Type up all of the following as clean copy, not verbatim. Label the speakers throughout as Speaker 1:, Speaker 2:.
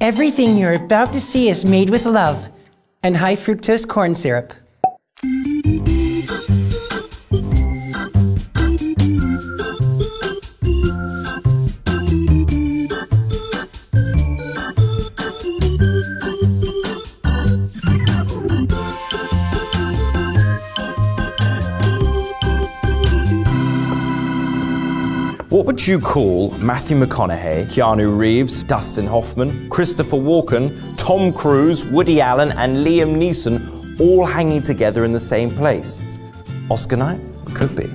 Speaker 1: Everything you're about to see is made with love and high fructose corn syrup.
Speaker 2: What would you call Matthew McConaughey, Keanu Reeves, Dustin Hoffman, Christopher Walken, Tom Cruise, Woody Allen, and Liam Neeson all hanging together in the same place? Oscar night? Could be.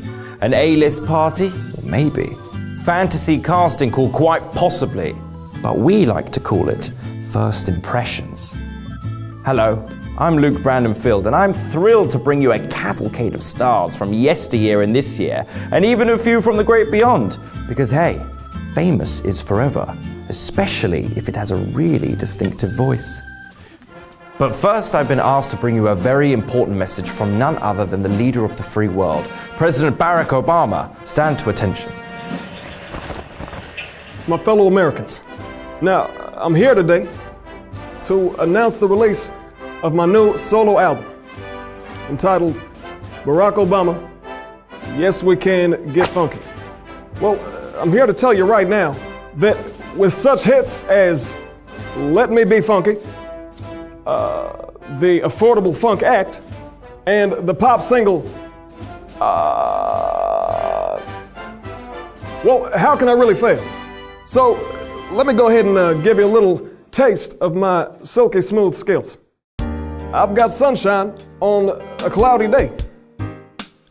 Speaker 2: An A-list party? Maybe. Fantasy casting call? Quite possibly. But we like to call it first impressions. Hello, I'm Luke Brandon Field, and I'm thrilled to bring you a cavalcade of stars from yesteryear and this year, and even a few from the great beyond. Because hey, famous is forever, especially if it has a really distinctive voice. But first, I've been asked to bring you a very important message from none other than the leader of the free world, President Barack Obama. Stand to attention.
Speaker 3: My fellow Americans, now I'm here today to announce the release of my new solo album entitled Barack Obama, Yes We Can Get Funky. Well, I'm here to tell you right now that with such hits as Let Me Be Funky, the Affordable Funk Act, and the pop single, well, how can I really fail? So let me go ahead and give you a little taste of my silky smooth skills. I've got sunshine on a cloudy day.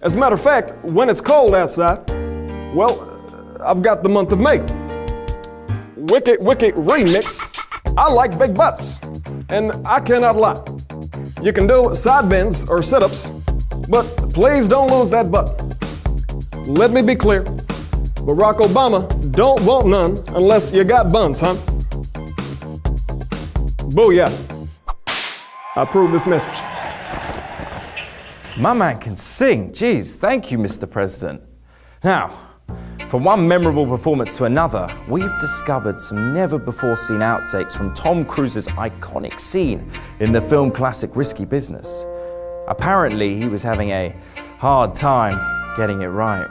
Speaker 3: As a matter of fact, when it's cold outside, well, I've got the month of May. Wicked, wicked remix. I like big butts, and I cannot lie. You can do side bends or sit-ups, but please don't lose that butt. Let me be clear, Barack Obama don't want none unless you got buns, huh? Booyah. I approve this message.
Speaker 2: My man can sing. Geez, thank you, Mr. President. Now, from one memorable performance to another, we've discovered some never-before-seen outtakes from Tom Cruise's iconic scene in the film classic Risky Business. Apparently, he was having a hard time getting it right.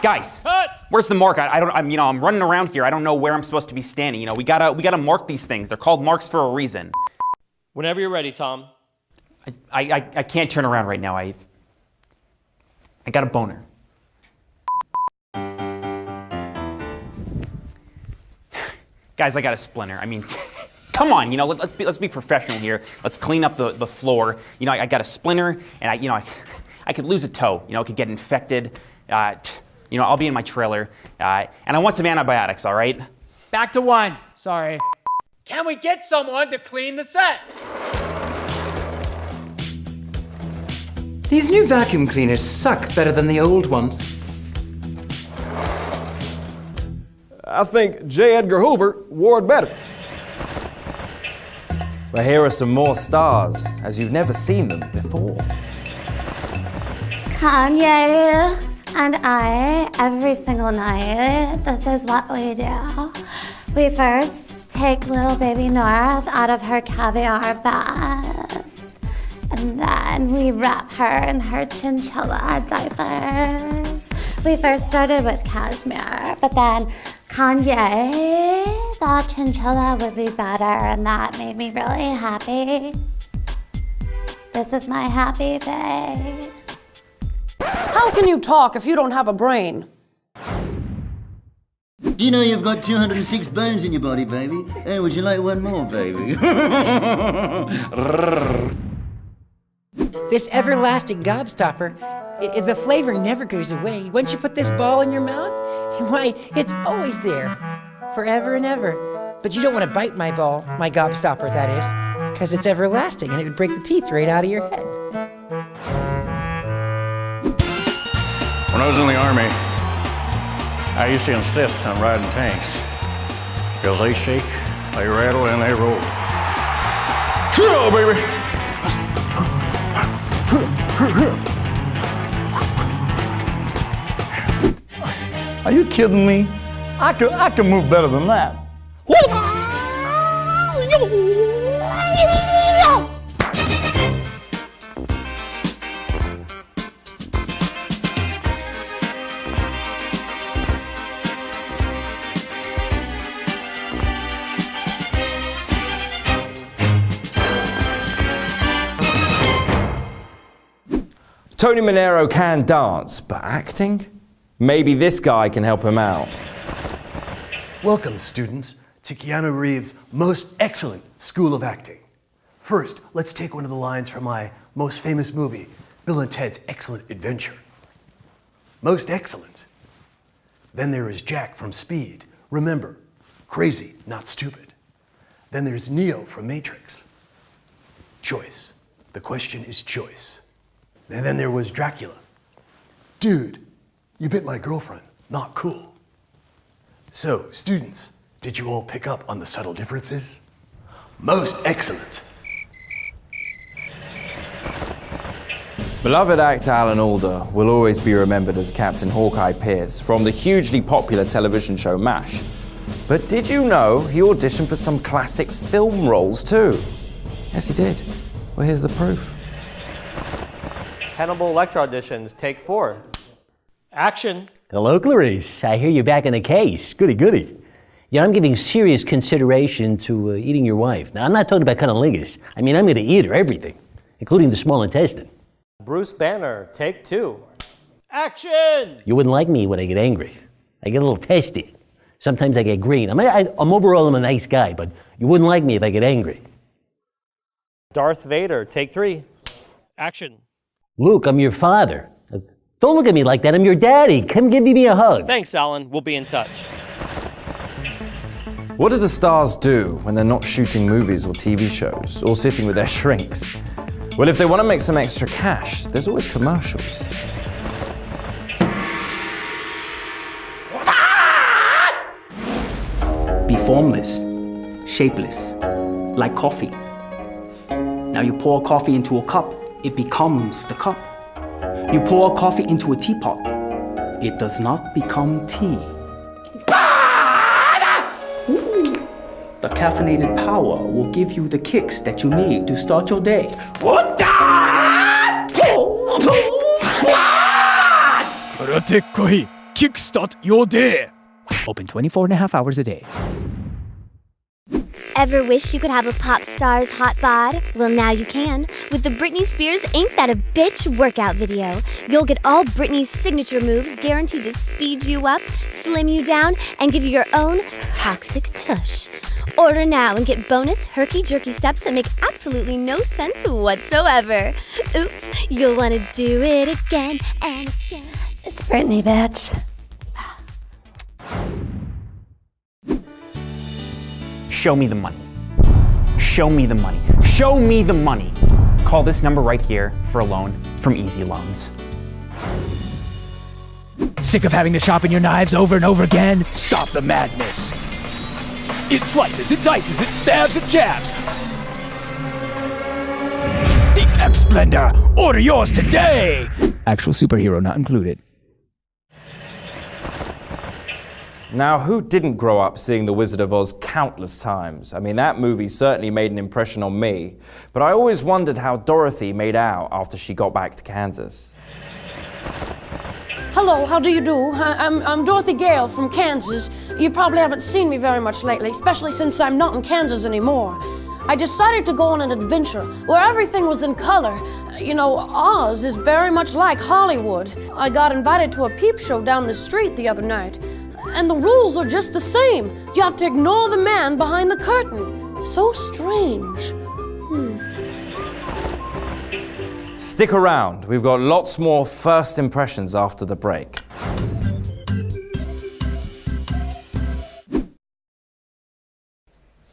Speaker 4: Guys, cut! Where's the mark? I'm running around here. I don't know where I'm supposed to be standing. We gotta mark these things. They're called marks for a reason.
Speaker 5: Whenever you're ready, Tom.
Speaker 4: I can't turn around right now. I got a boner. Guys, I got a splinter. I mean, come on, let's be professional here. Let's clean up the floor. I got a splinter, and I could lose a toe. It could get infected. I'll be in my trailer, and I want some antibiotics, all right?
Speaker 6: Back to one. Sorry. Can we get someone to clean the set?
Speaker 1: These new vacuum cleaners suck better than the old ones.
Speaker 3: I think J. Edgar Hoover wore it better.
Speaker 2: But here are some more stars, as you've never seen them before.
Speaker 7: Kanye and I, every single night, this is what we do. We first take little baby North out of her caviar bath, and then we wrap her in her chinchilla diapers. We first started with cashmere, but then Kanye thought chinchilla would be better, and that made me really happy. This is my happy face.
Speaker 8: How can you talk if you don't have a brain?
Speaker 9: Do you know you've got 206 bones in your body, baby? Hey, would you like one more, baby?
Speaker 1: This everlasting gobstopper, the flavor never goes away. Once you put this ball in your mouth, why, it's always there, forever and ever. But you don't want to bite my ball, my gobstopper, that is, because it's everlasting and it would break the teeth right out of your head.
Speaker 10: When I was in the Army, I used to insist on riding tanks because they shake, they rattle, and they roll. Chill, baby! Are you kidding me? I can move better than that.
Speaker 2: Tony Manero can dance, but acting? Maybe this guy can help him out.
Speaker 11: Welcome, students, to Keanu Reeves' most excellent School of Acting. First, let's take one of the lines from my most famous movie, Bill and Ted's Excellent Adventure. Most excellent. Then there is Jack from Speed. Remember, crazy, not stupid. Then there's Neo from Matrix. Choice. The question is choice. And then there was Dracula. Dude, you bit my girlfriend. Not cool. So, students, did you all pick up on the subtle differences? Most excellent.
Speaker 2: Beloved actor Alan Alda will always be remembered as Captain Hawkeye Pierce from the hugely popular television show MASH. But did you know he auditioned for some classic film roles too? Yes, he did. Well, here's the proof.
Speaker 5: Hannibal Lecter auditions, take 4. Action.
Speaker 12: Hello, Clarice. I hear you're back in the case. Goody, goody. Yeah, I'm giving serious consideration to eating your wife. Now, I'm not talking about cunnilingus. I mean, I'm going to eat her, everything, including the small intestine.
Speaker 5: Bruce Banner, take 2. Action.
Speaker 12: You wouldn't like me when I get angry. I get a little testy. Sometimes I get green. I'm overall I'm a nice guy, but you wouldn't like me if I get angry.
Speaker 5: Darth Vader, take 3. Action.
Speaker 12: Luke, I'm your father. Don't look at me like that. I'm your daddy. Come give me a hug.
Speaker 5: Thanks, Alan. We'll be in touch.
Speaker 2: What do the stars do when they're not shooting movies or TV shows, or sitting with their shrinks? Well, if they want to make some extra cash, there's always commercials.
Speaker 13: Be formless, shapeless, like coffee. Now you pour coffee into a cup, it becomes the cup. You pour coffee into a teapot, it does not become tea. The caffeinated power will give you the kicks that you need to start your day.
Speaker 6: Karate Koi, kickstart your day. Open 24.5 hours a day.
Speaker 7: Ever wish you could have a pop star's hot bod? Well, now you can. With the Britney Spears Ain't That a Bitch workout video. You'll get all Britney's signature moves guaranteed to speed you up, slim you down, and give you your own toxic tush. Order now and get bonus herky-jerky steps that make absolutely no sense whatsoever. Oops, you'll want to do it again and again. It's Britney, bitch.
Speaker 4: Show me the money. Show me the money. Show me the money. Call this number right here for a loan from Easy Loans.
Speaker 6: Sick of having to sharpen your knives over and over again? Stop the madness. It slices, it dices, it stabs, it jabs. The X-Blender. Order yours today. Actual superhero not included.
Speaker 2: Now, who didn't grow up seeing The Wizard of Oz countless times? I mean, that movie certainly made an impression on me, but I always wondered how Dorothy made out after she got back to Kansas.
Speaker 8: Hello, how do you do? I'm Dorothy Gale from Kansas. You probably haven't seen me very much lately, especially since I'm not in Kansas anymore. I decided to go on an adventure where everything was in color. You know, Oz is very much like Hollywood. I got invited to a peep show down the street the other night. And the rules are just the same. You have to ignore the man behind the curtain. So strange.
Speaker 2: Stick around. We've got lots more first impressions after the break.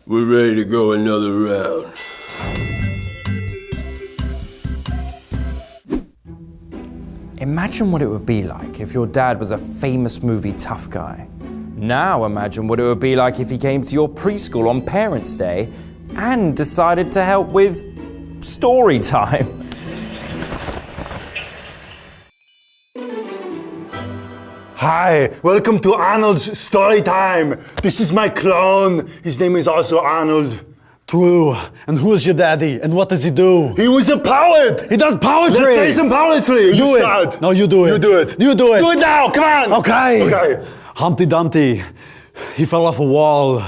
Speaker 14: We're ready to go another round.
Speaker 2: Imagine what it would be like if your dad was a famous movie tough guy. Now imagine what it would be like if he came to your preschool on Parents' Day and decided to help with story time.
Speaker 15: Hi, welcome to Arnold's story time. This is my clone. His name is also Arnold.
Speaker 16: True. And who's your daddy? And what does he do?
Speaker 15: He was a poet.
Speaker 16: He does poetry.
Speaker 15: Let's say some poetry.
Speaker 16: Do it.
Speaker 15: Start.
Speaker 16: No, you do it.
Speaker 15: You do it.
Speaker 16: You do it.
Speaker 15: Do it now. Come on.
Speaker 16: Okay.
Speaker 15: Okay.
Speaker 16: Humpty Dumpty. He fell off a wall.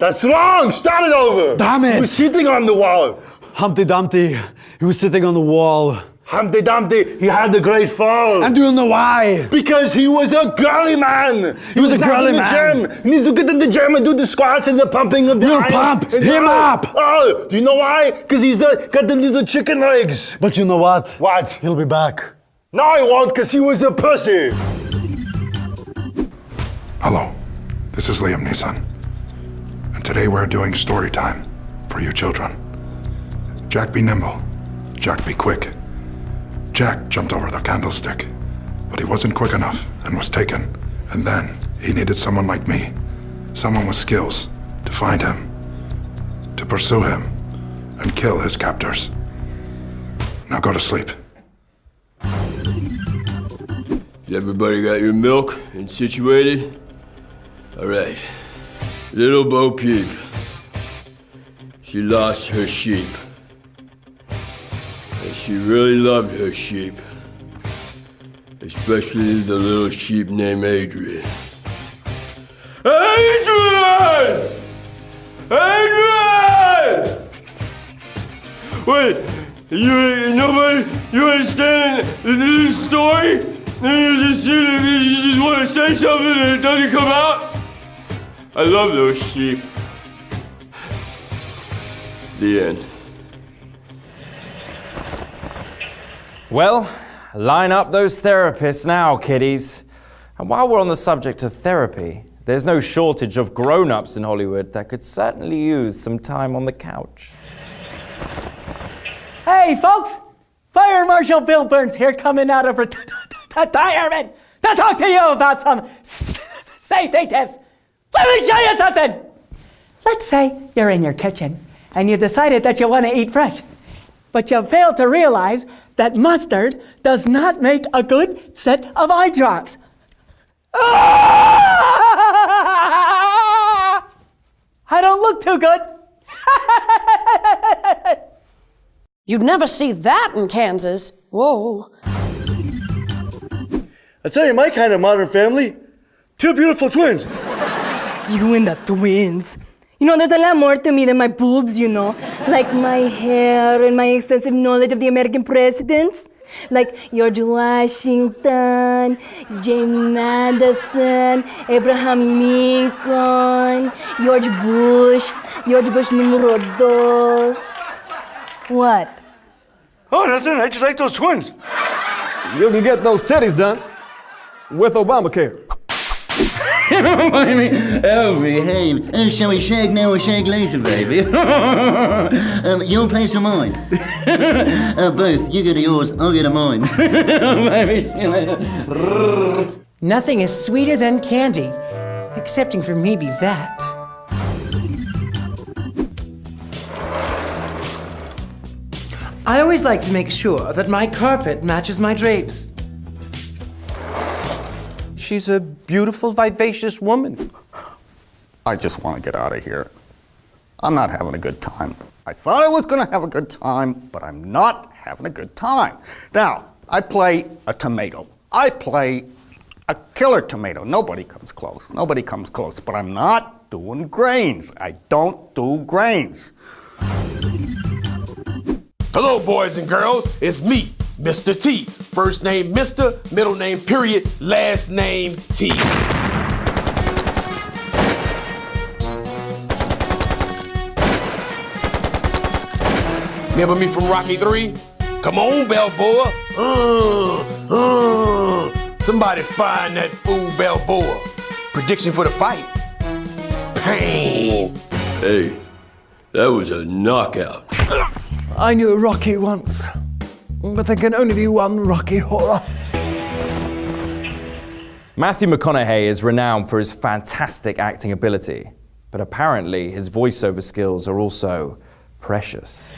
Speaker 15: That's wrong. Start it over.
Speaker 16: Damn it.
Speaker 15: He was sitting on the wall.
Speaker 16: Humpty Dumpty. He was sitting on the wall.
Speaker 15: Humpty Dumpty, he had a great fall.
Speaker 16: And do you know why?
Speaker 15: Because he was a girly man.
Speaker 16: He was a girly man.
Speaker 15: In the gym. He needs to get in the gym and do the squats and the pumping of the
Speaker 16: We'll
Speaker 15: iron.
Speaker 16: pump him up.
Speaker 15: Oh, do you know why? Because he's got the little chicken legs.
Speaker 16: But you know what?
Speaker 15: What?
Speaker 16: He'll be back.
Speaker 15: No, he won't, because he was a pussy.
Speaker 17: Hello, this is Liam Neeson. And today we're doing story time for you children. Jack be nimble. Jack be quick. Jack jumped over the candlestick, but he wasn't quick enough and was taken. And then he needed someone like me, someone with skills, to find him, to pursue him, and kill his captors. Now go to sleep.
Speaker 14: Has everybody got your milk and situated? All right. Little Bo Peep. She lost her sheep. And she really loved her sheep. Especially the little sheep named Adrian. Adrian! Adrian! Wait, you understand this story? And you just want to say something and it doesn't come out? I love those sheep. The end.
Speaker 2: Well, line up those therapists now, kiddies. And while we're on the subject of therapy, there's no shortage of grown-ups in Hollywood that could certainly use some time on the couch.
Speaker 18: Hey, folks! Fire Marshal Bill Burns here, coming out of retirement to talk to you about some safety tips. Let me show you something! Let's say you're in your kitchen and you decided that you want to eat fresh, but you fail to realize that mustard does not make a good set of eye drops. I don't look too good.
Speaker 8: You'd never see that in Kansas. Whoa.
Speaker 15: I tell you, my kind of modern family, two beautiful twins.
Speaker 19: You and the twins. You know, there's a lot more to me than my boobs, you know. Like my hair and my extensive knowledge of the American presidents. Like George Washington, James Madison, Abraham Lincoln, George Bush numero dos. What?
Speaker 15: Oh, nothing. I just like those twins.
Speaker 3: You can get those titties done with Obamacare.
Speaker 9: Oh, behave. Oh, shall we shake now or shake later, baby? Your place or mine? Both. You go to yours, I'll go to mine.
Speaker 1: Nothing is sweeter than candy, excepting for maybe that. I always like to make sure that my carpet matches my drapes.
Speaker 20: She's a beautiful, vivacious woman. I just want to get out of here. I'm not having a good time. I thought I was going to have a good time, but I'm not having a good time. Now, I play a tomato. I play a killer tomato. Nobody comes close. Nobody comes close. But I'm not doing grains. I don't do grains.
Speaker 14: Hello, boys and girls. It's me, Mr. T. First name Mr., middle name period, last name T. Remember me from Rocky 3? Come on, Balboa. Somebody find that fool Balboa. Prediction for the fight. Pain. Hey, that was a knockout.
Speaker 3: I knew a Rocky once, but there can only be one Rocky Horror.
Speaker 2: Matthew McConaughey is renowned for his fantastic acting ability, but apparently his voiceover skills are also precious.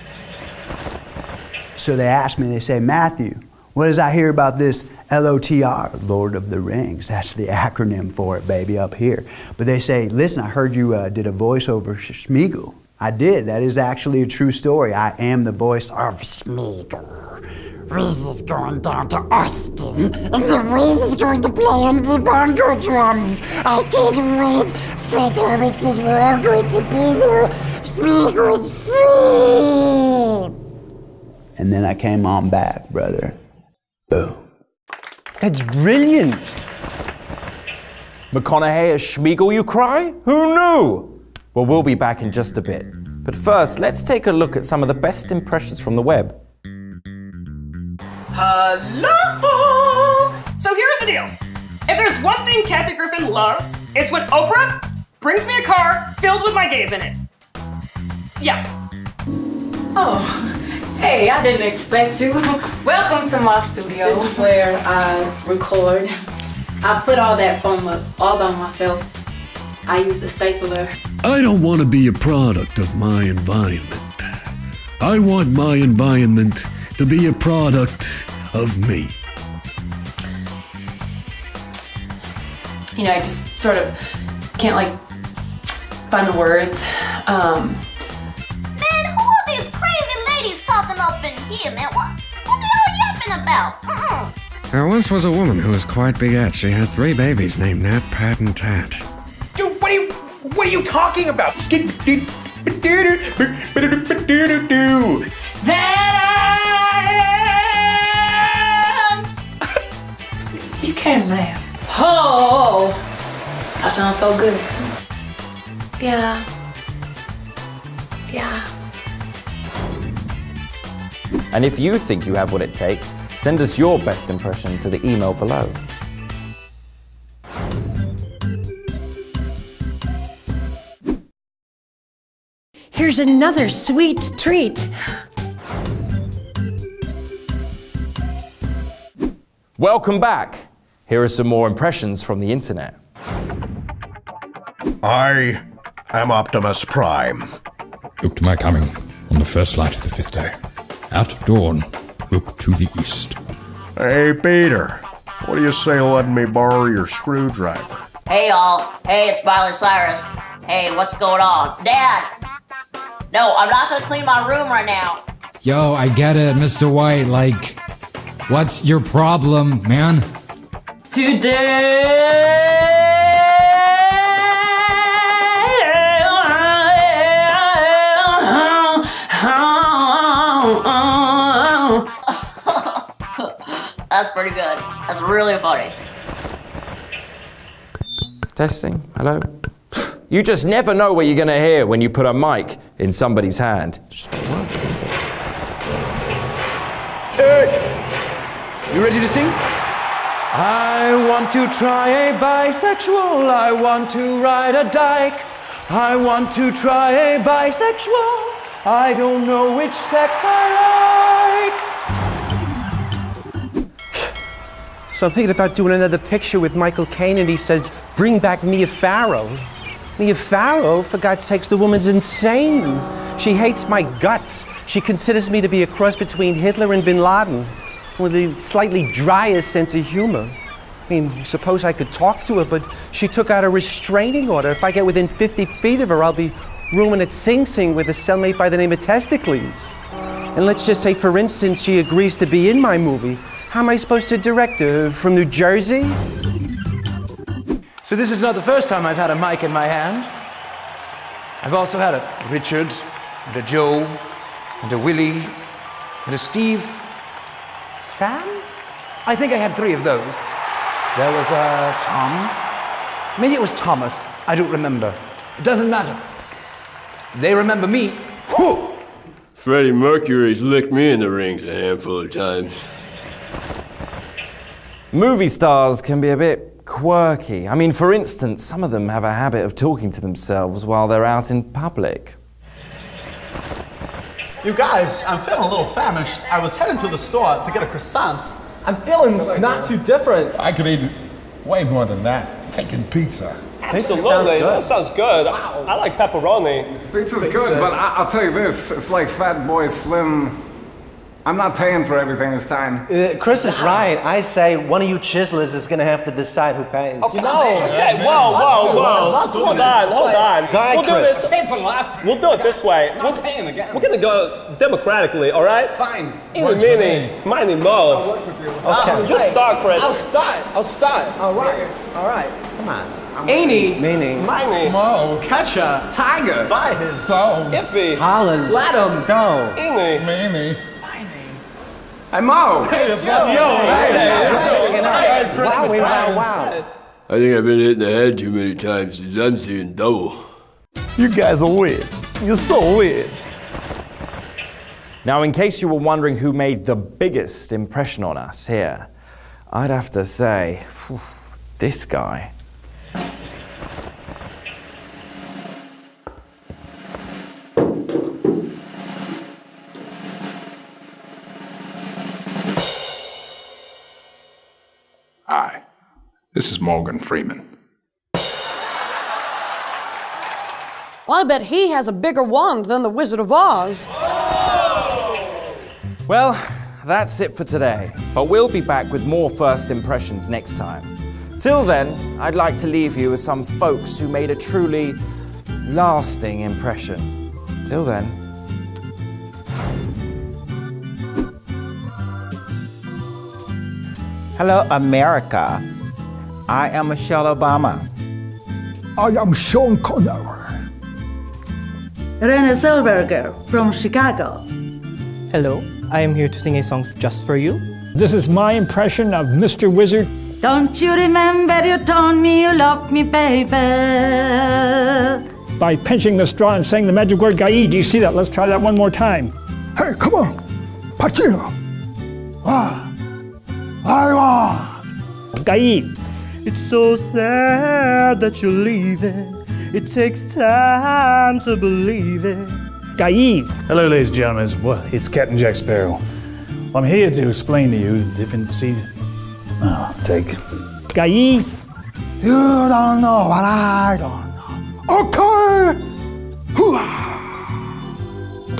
Speaker 21: So they asked me, they say, Matthew, what does I hear about this LOTR, Lord of the Rings. That's the acronym for it, baby, up here. But they say, listen, I heard you did a voice over Smeagol. I did. That is actually a true story. I am the voice of Smeagol. Reese is going down to Austin, and the Reese is going to play on the bongo drums. I can't wait. Fred Hobbit says we're all going to be there. Smeagol's free! And then I came on back, brother. Boom.
Speaker 2: That's brilliant. McConaughey as Smeagol, you cry? Who knew? Well, we'll be back in just a bit. But first, let's take a look at some of the best impressions from the web.
Speaker 22: Hello! So here's the deal. If there's one thing Kathy Griffin loves, it's when Oprah brings me a car filled with my gays in it. Yeah.
Speaker 23: Oh, hey, I didn't expect you. Welcome to my studio. This is where I record. I put all that foam up all by myself. I use the stapler.
Speaker 24: I don't want to be a product of my environment. I want my environment to be a product of me.
Speaker 23: You know, I just sort of can't find the words.
Speaker 25: Man, who are these crazy ladies talking up in here, man? What they all yapping about?
Speaker 24: There once was a woman who was quite big-at. She had 3 babies named Nat, Pat, and Tat.
Speaker 26: Dude, what are you talking about?
Speaker 23: You can't laugh. Oh, that sounds so good. Yeah. Yeah.
Speaker 2: And if you think you have what it takes, send us your best impression to the email below.
Speaker 1: Here's another sweet treat.
Speaker 2: Welcome back. Here are some more impressions from the internet.
Speaker 27: I am Optimus Prime.
Speaker 28: Look to my coming on the first light of the 5th day. At dawn, look to the east.
Speaker 27: Hey, Peter. What do you say letting me borrow your screwdriver?
Speaker 25: Hey, y'all. Hey, it's Miley Cyrus. Hey, what's going on? Dad! No, I'm not gonna clean my room right now.
Speaker 28: Yo, I get it, Mr. White. What's your problem, man?
Speaker 25: That's pretty good. That's really funny.
Speaker 2: Testing, hello? You just never know what you're gonna hear when you put a mic in somebody's hand.
Speaker 6: You ready to sing? I want to try a bisexual. I want to ride a dyke. I want to try a bisexual. I don't know which sex I like.
Speaker 29: So I'm thinking about doing another picture with Michael Caine, and he says, bring back Mia Farrow. Mia Farrow, for God's sakes, the woman's insane. She hates my guts. She considers me to be a cross between Hitler and Bin Laden, with a slightly drier sense of humor. I mean, suppose I could talk to her, but she took out a restraining order. If I get within 50 feet of her, I'll be rooming at Sing Sing with a cellmate by the name of Testicles. And let's just say, for instance, she agrees to be in my movie. How am I supposed to direct her? From New Jersey?
Speaker 6: So this is not the first time I've had a mic in my hand. I've also had a Richard, and a Joe, and a Willie, and a Steve. Sam? I think I had 3 of those. There was a Tom. Maybe it was Thomas. I don't remember. It doesn't matter. They remember me. Whew.
Speaker 14: Freddie Mercury's licked me in the rings a handful of times.
Speaker 2: Movie stars can be a bit quirky. I mean, for instance, some of them have a habit of talking to themselves while they're out in public.
Speaker 30: You guys, I'm feeling a little famished. I was heading to the store to get a croissant. I'm feeling not too different.
Speaker 31: I could eat way more than that. I'm thinking pizza.
Speaker 30: Absolutely, that sounds good. I like pepperoni.
Speaker 31: Pizza's good, but I'll tell you this, it's like Fat Boy Slim
Speaker 4: I'm not paying for everything this time.
Speaker 29: Chris is right. I say one of you chiselers is gonna have to decide who pays.
Speaker 4: Okay, whoa. Hold on.
Speaker 29: Go ahead,
Speaker 4: We'll do
Speaker 29: Chris.
Speaker 4: this.
Speaker 26: Paid for the last time.
Speaker 4: We'll do it this way.
Speaker 26: I'm not paying again.
Speaker 4: We're gonna go democratically, all right?
Speaker 26: Fine.
Speaker 4: Eeny, meeny, miny, mo.
Speaker 29: Okay.
Speaker 4: Just start, Chris.
Speaker 3: I'll start. All right.
Speaker 29: Come on.
Speaker 26: Eeny.
Speaker 29: Meaning.
Speaker 4: Miny.
Speaker 3: Mo.
Speaker 26: Catcher. Tiger.
Speaker 3: Buy his souls.
Speaker 4: Iffy.
Speaker 29: Hollers.
Speaker 26: Let 'em
Speaker 29: go.
Speaker 4: Eeny.
Speaker 3: Many.
Speaker 26: Hey, Mo.
Speaker 29: Wow.
Speaker 14: I think I've been hit in the head too many times since I'm seeing double.
Speaker 3: You guys are weird. You're so weird.
Speaker 2: Now, in case you were wondering who made the biggest impression on us here, I'd have to say, this guy.
Speaker 31: Hi, this is Morgan Freeman.
Speaker 5: I bet he has a bigger wand than the Wizard of Oz.
Speaker 2: Well, that's it for today, but we'll be back with more first impressions next time. Till then, I'd like to leave you with some folks who made a truly lasting impression. Till then.
Speaker 7: Hello, America. I am Michelle Obama.
Speaker 31: I am Sean Connery.
Speaker 8: Renee Zellweger from Chicago.
Speaker 10: Hello, I am here to sing a song just for you.
Speaker 11: This is my impression of Mr. Wizard.
Speaker 8: Don't you remember you told me you loved me, baby?
Speaker 11: By pinching the straw and saying the magic word Gai. Do you see that? Let's try that one more time.
Speaker 31: Hey, come on. Pacino. I want.
Speaker 11: Gai.
Speaker 29: It's so sad that you're leaving. It takes time to believe it.
Speaker 11: Gai.
Speaker 31: Hello, ladies and gentlemen. It's Captain Jack Sparrow. I'm here to explain to you the different take.
Speaker 11: Gai.
Speaker 31: You don't know what I don't know. Okay.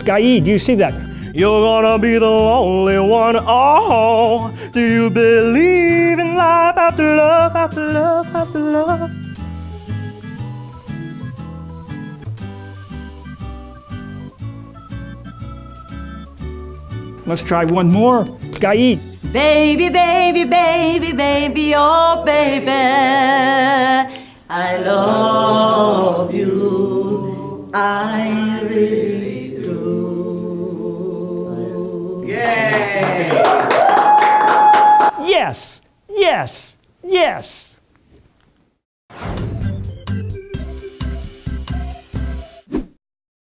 Speaker 11: Gai, do you see that?
Speaker 29: You're gonna be the only one. Oh, do you believe in life after love, after love, after love?
Speaker 11: Let's try one more. Gai.
Speaker 8: Baby, baby, baby, baby, oh baby, I love you, I really do.
Speaker 11: Yes, yes, yes.